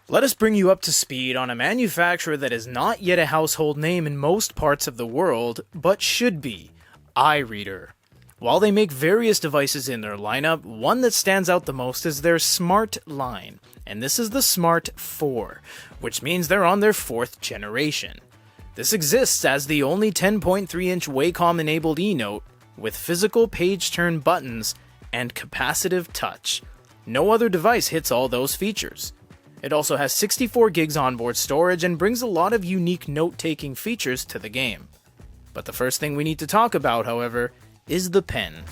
Let us bring you up to speed on a manufacturer that is not yet a household name in most parts of the world, but should be, iReader. While they make various devices in their lineup, one that stands out the most is their Smart line, and this is the Smart 4, which means they're on their 4th generation. This exists as the only 10.3-inch WACOM-enabled eNote with physical page turn buttons and capacitive touch. No other device hits all those features. It also has 64 gigs onboard storage and brings a lot of unique note-taking features to the game. But the first thing we need to talk about, however, is the pen.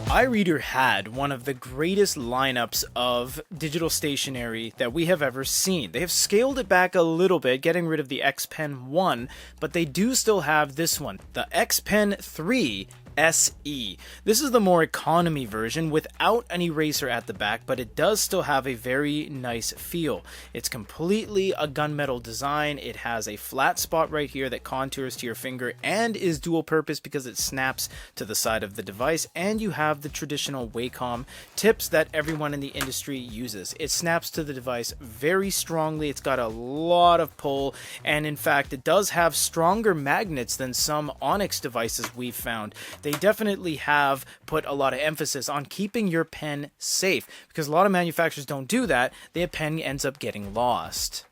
iReader had one of the greatest lineups of digital stationery that we have ever seen. They have scaled it back a little bit, getting rid of the X Pen 1, but they do still have this one, the X Pen 3 SE. This is the more economy version without an eraser at the back, but it does still have a very nice feel. It's completely a gunmetal design. It has a flat spot right here that contours to your finger and is dual purpose because it snaps to the side of the device, and you have the traditional Wacom tips that everyone in the industry uses. It snaps to the device very strongly. It's got a lot of pull, and in fact it does have stronger magnets than some Onyx devices we've found. They definitely have put a lot of emphasis on keeping your pen safe, because a lot of manufacturers don't do that. The pen ends up getting lost.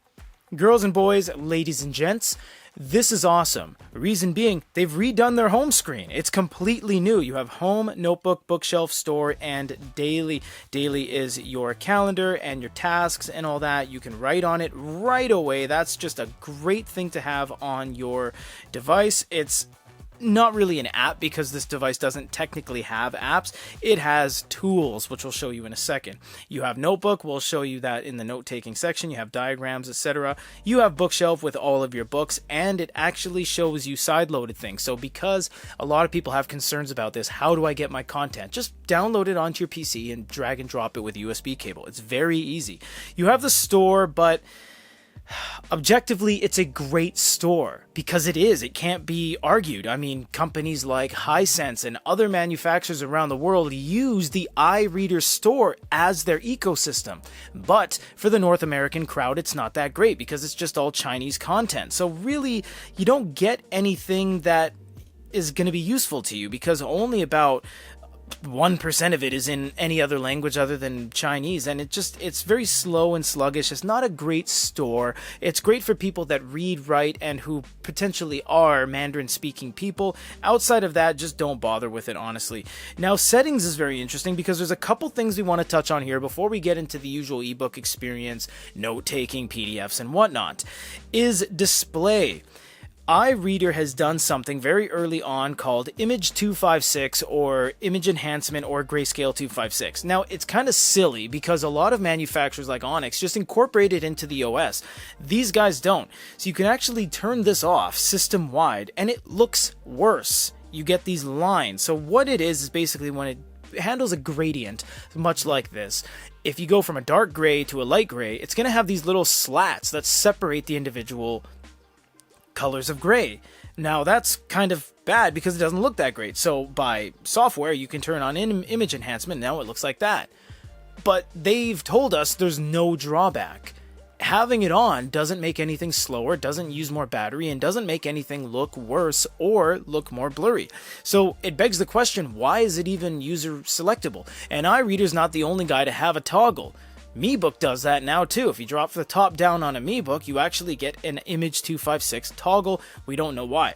Girls and boys, ladies and gents, this is awesome. Reason being, they've redone their home screen. It's completely new. You have home, notebook, bookshelf, store, and daily. Daily is your calendar and your tasks and all that. You can write on it right away. That's just a great thing to have on your device. It's not really an app because this device doesn't technically have apps. It has tools, which we'll show you in a second. You have notebook, we'll show you that in the note-taking section. You have diagrams, etc. You have bookshelf with all of your books, and it actually shows you side-loaded things. So because a lot of people have concerns about this, how do I get my content? Just download it onto your PC and drag and drop it with a USB cable. It's very easy. You have the store, but objectively, it's a great store because it is. It can't be argued. I mean, companies like Hisense and other manufacturers around the world use the iReader store as their ecosystem. But for the North American crowd, it's not that great because it's just all Chinese content. So really, you don't get anything that is going to be useful to you because only about 1% of it is in any other language other than Chinese, and it's very slow and sluggish. It's not a great store. It's great for people that read, write, and who potentially are Mandarin speaking people. Outside of that, just don't bother with it, honestly. Now, settings is very interesting because there's a couple things we want to touch on here before we get into the usual ebook experience, note-taking, PDFs, and whatnot. Is display. iReader has done something very early on called Image 256 or Image Enhancement or Grayscale 256. Now, it's kind of silly because a lot of manufacturers like Onyx just incorporate it into the OS. These guys don't. So you can actually turn this off system-wide and it looks worse. You get these lines. So what it is basically when it handles a gradient, much like this. If you go from a dark gray to a light gray, it's going to have these little slats that separate the individual colors of gray. Now that's kind of bad because it doesn't look that great. So by software you can turn on image enhancement. Now it looks like that. But they've told us there's no drawback. Having it on doesn't make anything slower, doesn't use more battery, and doesn't make anything look worse or look more blurry. So it begs the question, why is it even user selectable? And iReader's not the only guy to have a toggle. MeBook does that now too. If you drop the top down on a MeBook, you actually get an Image 256 toggle. We don't know why.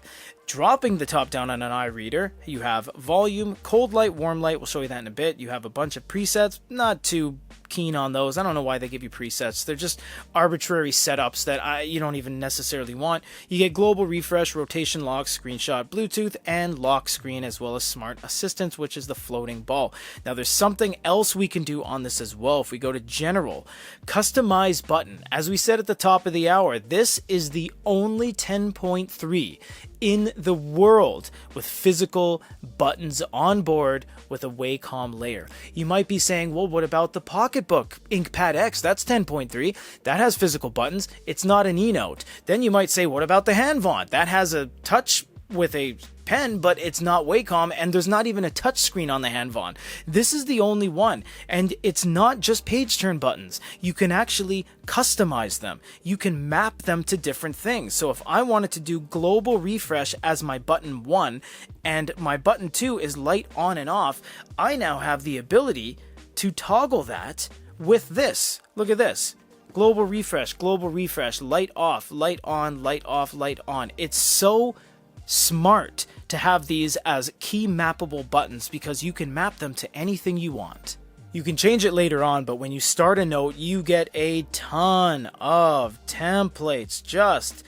Dropping the top down on an iReader, you have volume, cold light, warm light. We'll show you that in a bit. You have a bunch of presets. Not too keen on those. I don't know why they give you presets. They're just arbitrary setups that you don't even necessarily want. You get global refresh, rotation lock, screenshot, Bluetooth, and lock screen, as well as smart assistance, which is the floating ball. Now there's something else we can do on this as well. If we go to general, customize button. As we said at the top of the hour, this is the only 10.3 in the world with physical buttons on board with a Wacom layer. You might be saying, well, what about the Pocketbook InkPad X? That's 10.3. That has physical buttons. It's not an eNote. Then you might say, what about the HandVaunt? That has a touch with a pen, but it's not Wacom, and there's not even a touch screen on the Hanvon. This is the only one, and it's not just page turn buttons. You can actually customize them. You can map them to different things. So if I wanted to do global refresh as my button 1 and my button 2 is light on and off, I now have the ability to toggle that with this. Look at this. Global refresh, light off, light on, light off, light on. It's so smart to have these as key mappable buttons because you can map them to anything you want. You can change it later on, but when you start a note, you get a ton of templates, just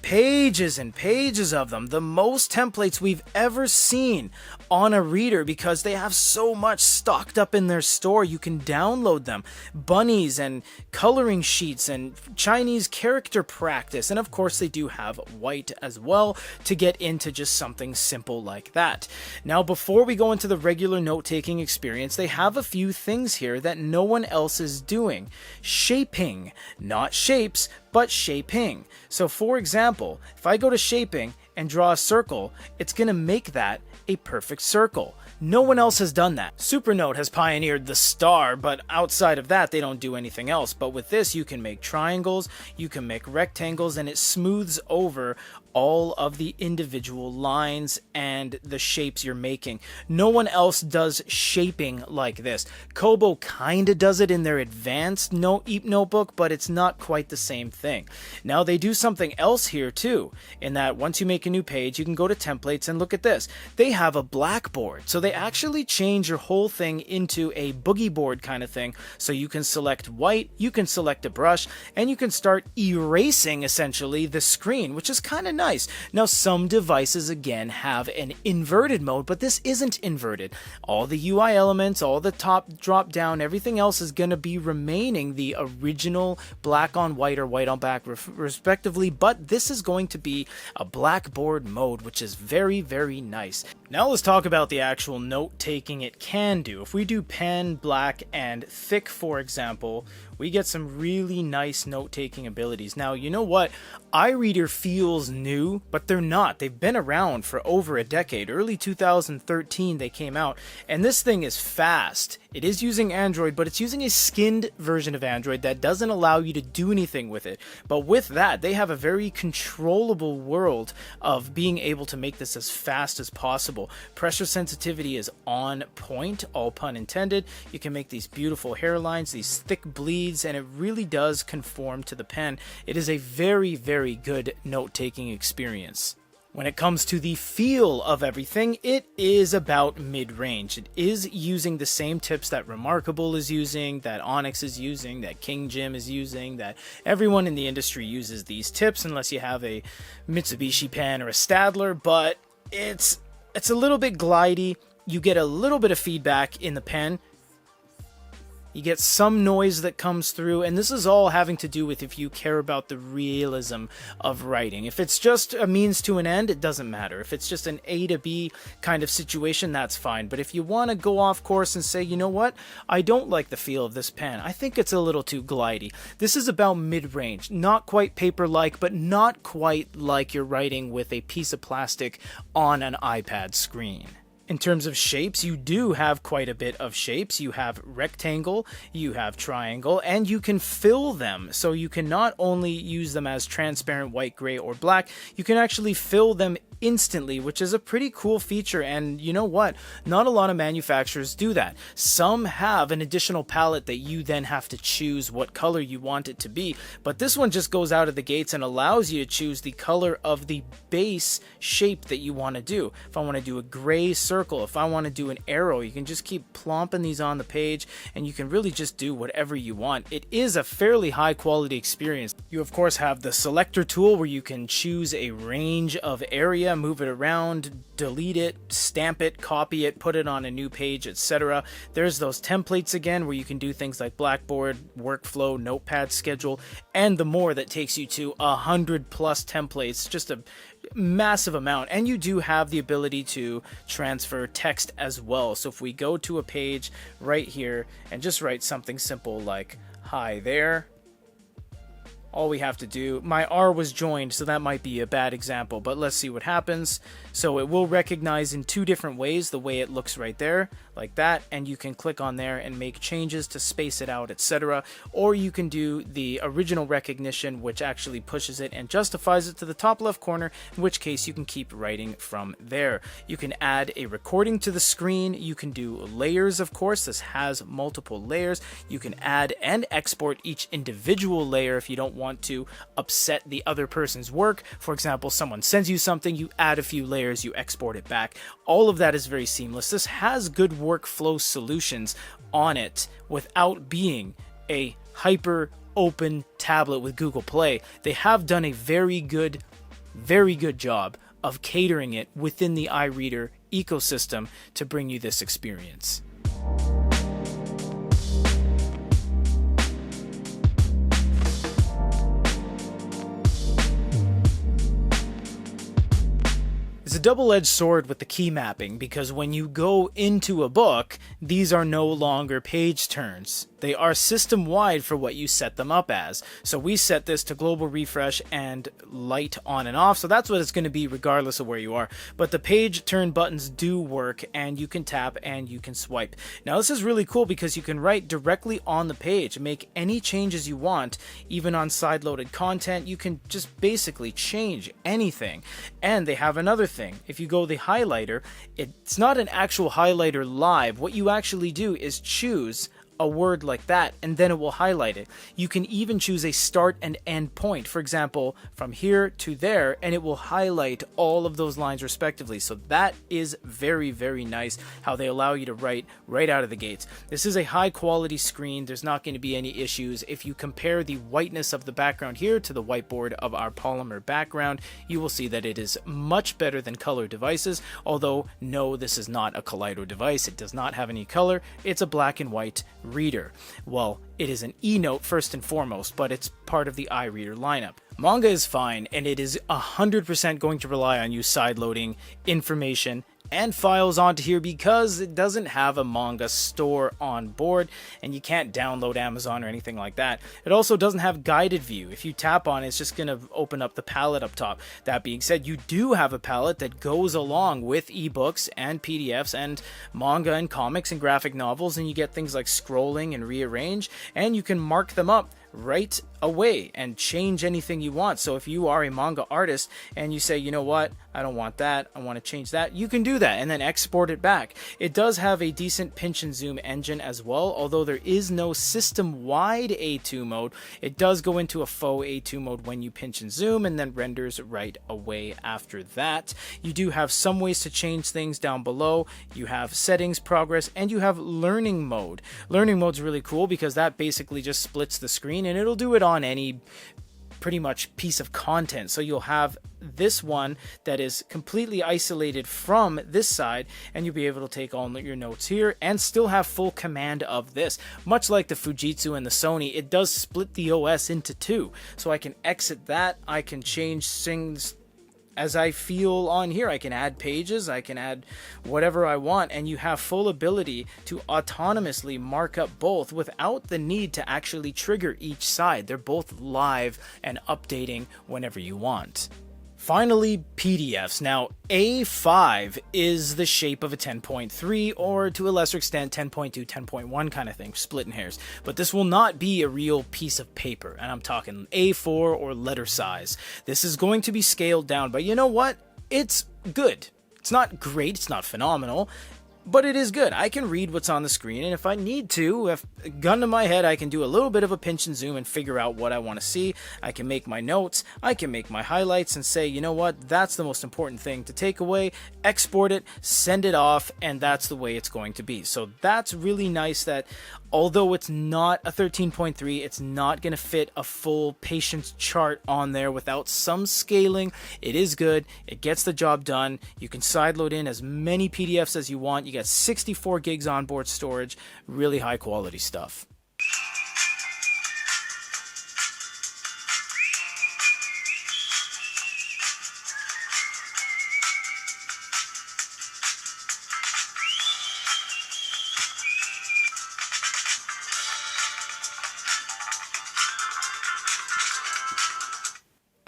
pages and pages of them. The most templates we've ever seen on a reader because they have so much stocked up in their store. You can download them. Bunnies and coloring sheets and Chinese character practice. And of course they do have white as well to get into just something simple like that. Now before we go into the regular note-taking experience, they have a few things here that no one else is doing. Shaping, not shapes, but shaping. So for example, if I go to shaping and draw a circle, it's going to make that a perfect circle. No one else has done that. Supernote has pioneered the star, but outside of that, they don't do anything else. But with this, you can make triangles, you can make rectangles, and it smooths over all of the individual lines and the shapes you're making. No one else does shaping like this. Kobo kinda does it in their advanced notebook, but it's not quite the same thing. Now they do something else here too, in that once you make a new page, you can go to templates and look at this. They have a Blackboard, so they actually change your whole thing into a boogie board kind of thing. So you can select white, you can select a brush, and you can start erasing essentially the screen, which is kind of nice. Now some devices again have an inverted mode, but this isn't inverted. All the UI elements, all the top drop down, everything else is going to be remaining the original black on white or white on black respectively, but this is going to be a Blackboard mode, which is very, very nice. Now let's talk about the actual note taking it can do. If we do pen, black, and thick, for example, we get some really nice note-taking abilities. Now, you know what? iReader feels new, but they're not. They've been around for over a decade. Early 2013 they came out, and this thing is fast. It is using Android, but it's using a skinned version of Android that doesn't allow you to do anything with it. But with that, they have a very controllable world of being able to make this as fast as possible. Pressure sensitivity is on point, all pun intended. You can make these beautiful hairlines, these thick bleeds, and it really does conform to the pen. It is a very, very good note-taking experience. When it comes to the feel of everything, it is about mid-range. It is using the same tips that Remarkable is using, that Onyx is using, that King Jim is using, that everyone in the industry uses these tips unless you have a Mitsubishi pen or a Stadler, but it's a little bit glidey. You get a little bit of feedback in the pen. You get some noise that comes through, and this is all having to do with if you care about the realism of writing. If it's just a means to an end, it doesn't matter. If it's just an A to B kind of situation, that's fine. But if you want to go off course and say, you know what, I don't like the feel of this pen, I think it's a little too glidey. This is about mid-range, not quite paper-like, but not quite like you're writing with a piece of plastic on an iPad screen. In terms of shapes, you do have quite a bit of shapes. You have rectangle, you have triangle, and you can fill them. So you can not only use them as transparent white, gray, or black, you can actually fill them instantly, which is a pretty cool feature. And you know what? Not a lot of manufacturers do that. Some have an additional palette that you then have to choose what color you want it to be, but this one just goes out of the gates and allows you to choose the color of the base shape that you want to do. If I want to do a gray circle, if I want to do an arrow, you can just keep plopping these on the page and you can really just do whatever you want. It is a fairly high quality experience. You of course have the selector tool where you can choose a range of area, move it around, delete it, stamp it, copy it, put it on a new page, etc. There's those templates again where you can do things like Blackboard, workflow, notepad schedule, and the more that takes you to 100 plus templates, just a massive amount. And you do have the ability to transfer text as well. So if we go to a page right here and just write something simple like hi there, all we have to do, my R was joined, so that might be a bad example, but let's see what happens. So it will recognize in two different ways the way it looks right there, like that, and you can click on there and make changes to space it out, etc. Or you can do the original recognition, which actually pushes it and justifies it to the top left corner, in which case you can keep writing from there. You can add a recording to the screen, you can do layers, of course, this has multiple layers. You can add and export each individual layer if you don't want to upset the other person's work. For example, someone sends you something, you add a few layers, you export it back. All of that is very seamless. This has good workflow solutions on it without being a hyper open tablet with Google Play. They have done a very good job of catering it within the iReader ecosystem to bring you this experience. It's a double-edged sword with the key mapping, because when you go into a book, these are no longer page turns. They are system-wide for what you set them up as. So we set this to global refresh and light on and off, so that's what it's going to be regardless of where you are. But the page turn buttons do work, and you can tap and you can swipe. Now this is really cool because you can write directly on the page, make any changes you want, even on side-loaded content. You can just basically change anything. And they have another thing. If you go the highlighter, it's not an actual highlighter live. What you actually do is choose a word like that, and then it will highlight it. You can even choose a start and end point, for example, from here to there, and it will highlight all of those lines respectively. So that is very, very nice how they allow you to write right out of the gates. This is a high quality screen. There's not going to be any issues. If you compare the whiteness of the background here to the whiteboard of our polymer background, you will see that it is much better than color devices. Although, no, this is not a Kaleido device. It does not have any color. It's a black and white reader. Well, it is an eNote first and foremost, but it's part of the iReader lineup. Manga is fine, and it is 100% going to rely on you sideloading information and files onto here because it doesn't have a manga store on board and you can't download Amazon or anything like that. It also doesn't have guided view. If you tap on it, it's just going to open up the palette up top. That being said, you do have a palette that goes along with ebooks and PDFs and manga and comics and graphic novels, and you get things like scrolling and rearrange, and you can mark them up right away and change anything you want. So if you are a manga artist and you say, you know what, I don't want that, I want to change that, you can do that and then export it back. It does have a decent pinch and zoom engine as well, although there is no system-wide A2 mode. It does go into a faux A2 mode when you pinch and zoom and then renders right away after that. You do have some ways to change things down below. You have settings, progress, and you have learning mode. Learning mode's really cool because that basically just splits the screen, and it'll do it on any pretty much piece of content. So you'll have this one that is completely isolated from this side, and you'll be able to take all your notes here and still have full command of this. Much like the Fujitsu and the Sony, it does split the OS into two. So I can exit that, I can change things as I feel on here. I can add pages, I can add whatever I want, and you have full ability to autonomously mark up both without the need to actually trigger each side. They're both live and updating whenever you want. Finally, PDFs. Now, A5 is the shape of a 10.3, or to a lesser extent 10.2, 10.1 kind of thing, splitting hairs. But this will not be a real piece of paper, and I'm talking A4 or letter size. This is going to be scaled down, but you know what? It's good. It's not great, it's not phenomenal, but it is good. I can read what's on the screen, and if I need to, if a gun to my head, I can do a little bit of a pinch and zoom and figure out what I want to see. I can make my notes, I can make my highlights and say, you know what, that's the most important thing to take away, export it, send it off, and that's the way it's going to be. So that's really nice that although it's not a 13.3, it's not going to fit a full patience chart on there without some scaling. It is good. It gets the job done. You can sideload in as many PDFs as you want. You get 64 gigs onboard storage. Really high quality stuff.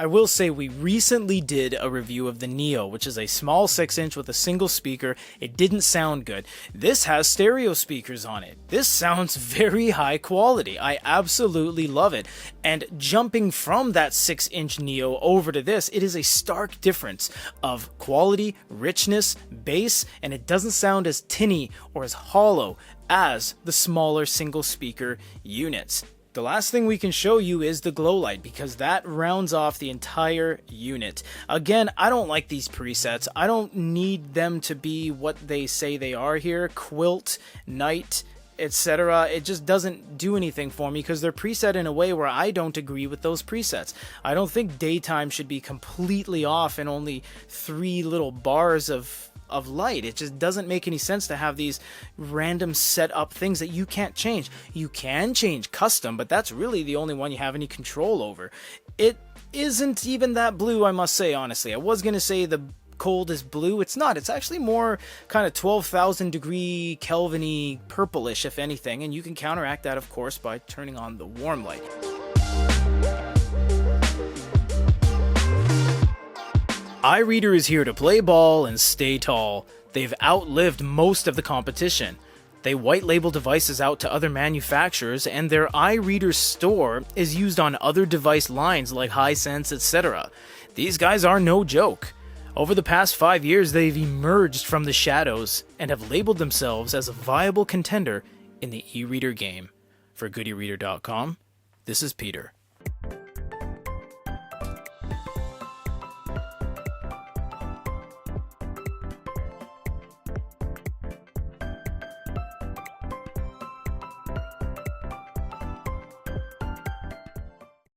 I will say we recently did a review of the Neo, which is a small 6-inch with a single speaker. It didn't sound good. This has stereo speakers on it. This sounds very high quality. I absolutely love it. And jumping from that 6-inch Neo over to this, it is a stark difference of quality, richness, bass, and it doesn't sound as tinny or as hollow as the smaller single speaker units. The last thing we can show you is the glow light, because that rounds off the entire unit. Again, I don't like these presets. I don't need them to be what they say they are here. Quilt, night, etc. It just doesn't do anything for me because they're preset in a way where I don't agree with those presets. I don't think daytime should be completely off and only 3 little bars of light. It just doesn't make any sense to have these random set up things that you can't change. You can change custom, but that's really the only one you have any control over. It isn't even that blue, I must say, honestly. I was going to say the cold is blue. It's not. It's actually more kind of 12,000 degree Kelvin-y purplish, if anything, and you can counteract that, of course, by turning on the warm light. iReader is here to play ball and stay tall. They've outlived most of the competition. They white label devices out to other manufacturers, and their iReader store is used on other device lines like Hisense, etc. These guys are no joke. Over the past 5 years, they've emerged from the shadows and have labeled themselves as a viable contender in the e-reader game. For GoodEReader.com, this is Peter.